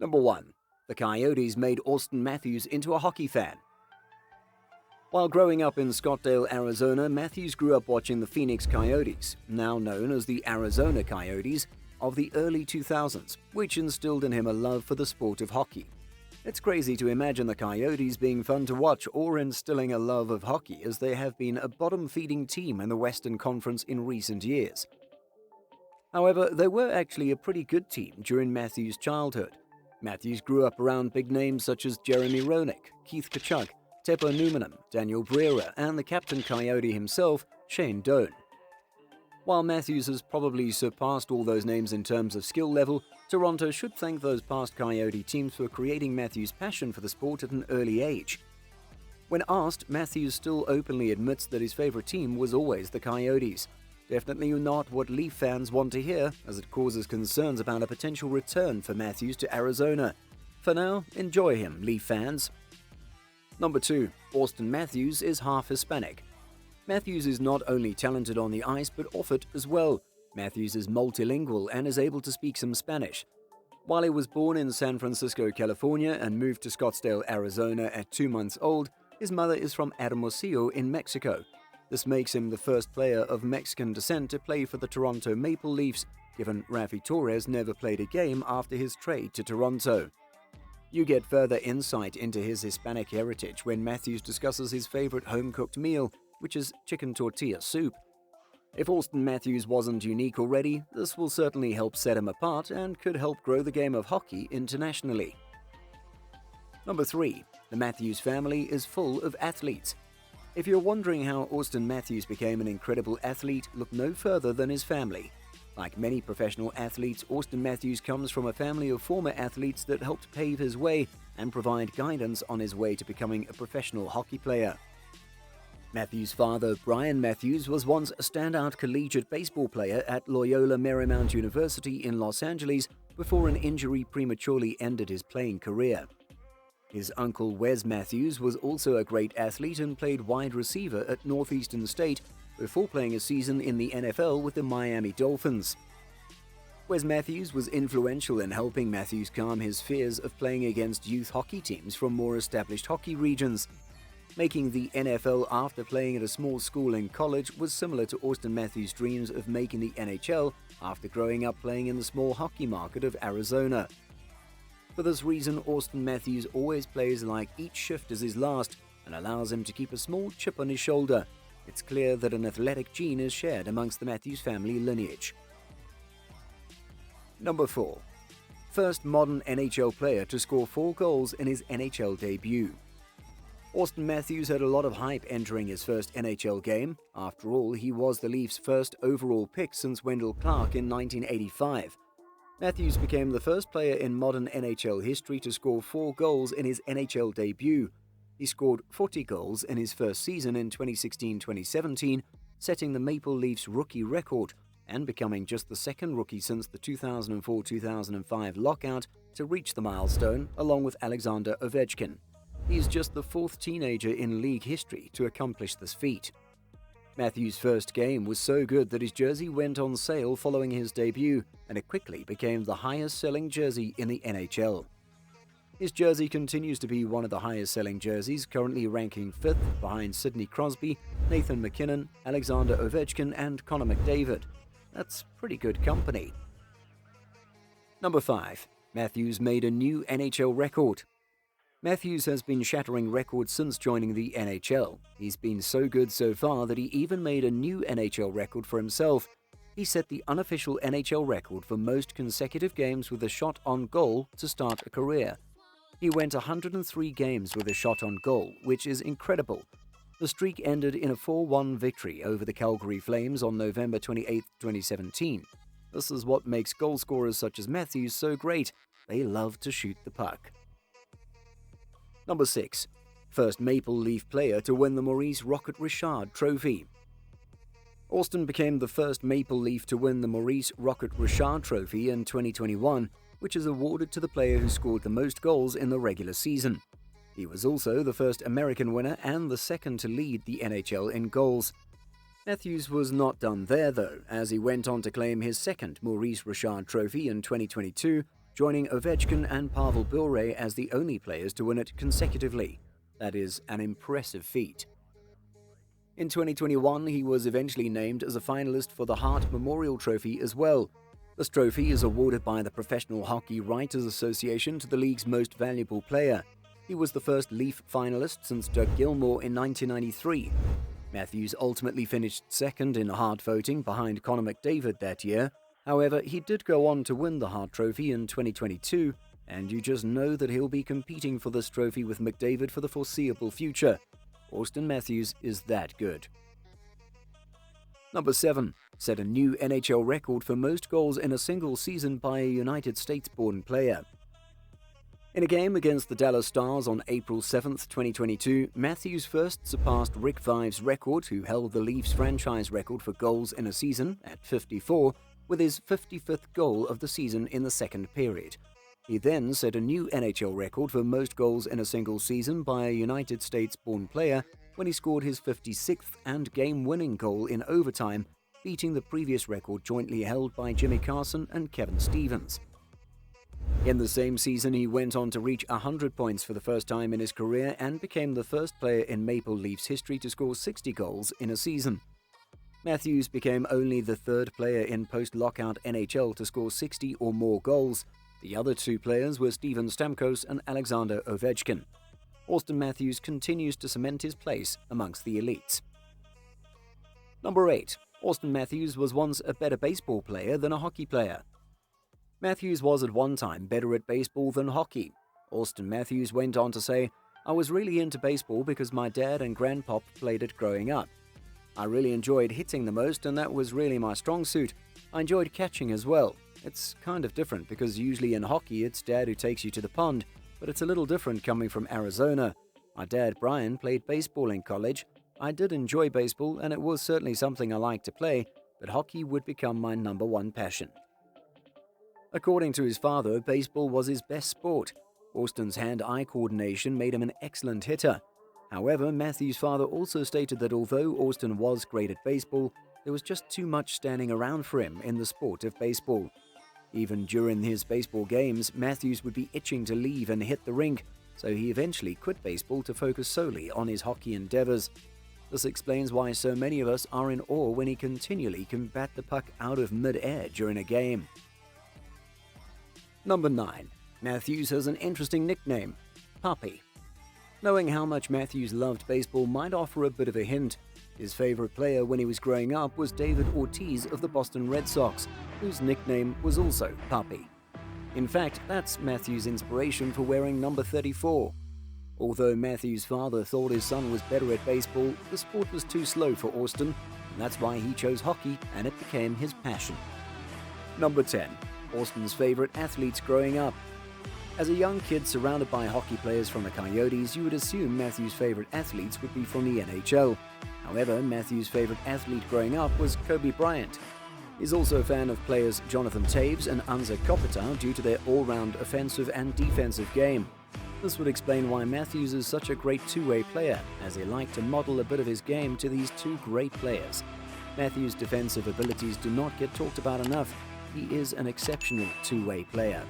Number 1. The Coyotes made Auston Matthews into a hockey fan. While growing up in Scottsdale, Arizona, Matthews grew up watching the Phoenix Coyotes, now known as the Arizona Coyotes, of the early 2000s, which instilled in him a love for the sport of hockey. It's crazy to imagine the Coyotes being fun to watch or instilling a love of hockey, as they have been a bottom-feeding team in the Western Conference in recent years. However, they were actually a pretty good team during Matthews' childhood. Matthews grew up around big names such as Jeremy Roenick, Keith Tkachuk, Teppo Numminen, Daniel Briere, and the captain Coyote himself, Shane Doan. While Matthews has probably surpassed all those names in terms of skill level, Toronto should thank those past Coyote teams for creating Matthews' passion for the sport at an early age. When asked, Matthews still openly admits that his favorite team was always the Coyotes. Definitely not what Leaf fans want to hear, as it causes concerns about a potential return for Matthews to Arizona. For now, enjoy him, Leaf fans. Number 2. Auston Matthews is half Hispanic. Matthews is not only talented on the ice but off it as well. Matthews is multilingual and is able to speak some Spanish. While he was born in San Francisco, California and moved to Scottsdale, Arizona at 2 months old, his mother is from Hermosillo in Mexico. This makes him the first player of Mexican descent to play for the Toronto Maple Leafs, given Raffi Torres never played a game after his trade to Toronto. You get further insight into his Hispanic heritage when Matthews discusses his favorite home-cooked meal, which is chicken tortilla soup. If Auston Matthews wasn't unique already, this will certainly help set him apart and could help grow the game of hockey internationally. Number 3. The Matthews family is full of athletes. If you're wondering how Auston Matthews became an incredible athlete, look no further than his family. Like many professional athletes, Auston Matthews comes from a family of former athletes that helped pave his way and provide guidance on his way to becoming a professional hockey player. Matthews' father, Brian Matthews, was once a standout collegiate baseball player at Loyola Marymount University in Los Angeles before an injury prematurely ended his playing career. His uncle Wes Matthews was also a great athlete and played wide receiver at Northeastern State before playing a season in the NFL with the Miami Dolphins. Wes Matthews was influential in helping Matthews calm his fears of playing against youth hockey teams from more established hockey regions. Making the NFL after playing at a small school in college was similar to Auston Matthews' dreams of making the NHL after growing up playing in the small hockey market of Arizona. For this reason, Auston Matthews always plays like each shift is his last and allows him to keep a small chip on his shoulder. It's clear that an athletic gene is shared amongst the Matthews family lineage. Number 4. First modern NHL player to score 4 goals in his NHL debut. Auston Matthews had a lot of hype entering his first NHL game. After all, he was the Leafs' first overall pick since Wendell Clark in 1985. Matthews became the first player in modern NHL history to score 4 goals in his NHL debut. He scored 40 goals in his first season in 2016-2017, setting the Maple Leafs rookie record and becoming just the second rookie since the 2004-2005 lockout to reach the milestone, along with Alexander Ovechkin. He's just the 4th teenager in league history to accomplish this feat. Matthews' first game was so good that his jersey went on sale following his debut, and it quickly became the highest-selling jersey in the NHL. His jersey continues to be one of the highest-selling jerseys, currently ranking 5th behind Sidney Crosby, Nathan MacKinnon, Alexander Ovechkin, and Connor McDavid. That's pretty good company. Number 5. Matthews made a new NHL record. Matthews has been shattering records since joining the NHL. He's been so good so far that he even made a new NHL record for himself. He set the unofficial NHL record for most consecutive games with a shot on goal to start a career. He went 103 games with a shot on goal, which is incredible. The streak ended in a 4-1 victory over the Calgary Flames on November 28, 2017. This is what makes goal scorers such as Matthews so great. They love to shoot the puck. Number 6. First Maple Leaf player to win the Maurice Rocket Richard Trophy. Auston became the first Maple Leaf to win the Maurice Rocket Richard Trophy in 2021, which is awarded to the player who scored the most goals in the regular season. He was also the first American winner and the second to lead the NHL in goals. Matthews was not done there though, as he went on to claim his second Maurice Richard Trophy in 2022 joining Ovechkin and Pavel Bure as the only players to win it consecutively. That is an impressive feat. In 2021, he was eventually named as a finalist for the Hart Memorial Trophy as well. This trophy is awarded by the Professional Hockey Writers Association to the league's most valuable player. He was the first Leaf finalist since Doug Gilmour in 1993. Matthews ultimately finished second in Hart voting behind Connor McDavid that year. However, he did go on to win the Hart Trophy in 2022, and you just know that he'll be competing for this trophy with McDavid for the foreseeable future. Auston Matthews is that good. Number 7. Set a new NHL record for most goals in a single season by a United States-born player. In a game against the Dallas Stars on April 7, 2022, Matthews first surpassed Rick Vaive's record, who held the Leafs franchise record for goals in a season at 54, with his 55th goal of the season in the second period. He then set a new NHL record for most goals in a single season by a United States-born player when he scored his 56th and game-winning goal in overtime, beating the previous record jointly held by Jimmy Carson and Kevin Stevens. In the same season, he went on to reach 100 points for the first time in his career and became the first player in Maple Leafs history to score 60 goals in a season. Matthews became only the third player in post-lockout NHL to score 60 or more goals. The other two players were Steven Stamkos and Alexander Ovechkin. Auston Matthews continues to cement his place amongst the elites. Number 8. Auston Matthews was once a better baseball player than a hockey player. Matthews was at one time better at baseball than hockey. Auston Matthews went on to say, "I was really into baseball because my dad and grandpop played it growing up. I really enjoyed hitting the most, and that was really my strong suit. I enjoyed catching as well. It's kind of different because usually in hockey it's dad who takes you to the pond, but it's a little different coming from Arizona. My dad, Brian, played baseball in college. I did enjoy baseball, and it was certainly something I liked to play, but hockey would become my number one passion." According to his father, baseball was his best sport. Auston's hand-eye coordination made him an excellent hitter. However, Matthews' father also stated that although Auston was great at baseball, there was just too much standing around for him in the sport of baseball. Even during his baseball games, Matthews would be itching to leave and hit the rink, so he eventually quit baseball to focus solely on his hockey endeavors. This explains why so many of us are in awe when he continually can bat the puck out of mid-air during a game. Number 9. Matthews has an interesting nickname, Puppy. Knowing how much Matthews loved baseball might offer a bit of a hint. His favorite player when he was growing up was David Ortiz of the Boston Red Sox, whose nickname was also Puppy. In fact, that's Matthews' inspiration for wearing number 34. Although Matthews' father thought his son was better at baseball, the sport was too slow for Auston, and that's why he chose hockey and it became his passion. Number 10. Auston's favorite athletes growing up. As a young kid surrounded by hockey players from the Coyotes, you would assume Matthews' favorite athletes would be from the NHL. However, Matthews' favorite athlete growing up was Kobe Bryant. He's also a fan of players Jonathan Toews and Anze Kopitar due to their all-round offensive and defensive game. This would explain why Matthews is such a great two-way player, as he liked to model a bit of his game to these two great players. Matthews' defensive abilities do not get talked about enough. He is an exceptional two-way player.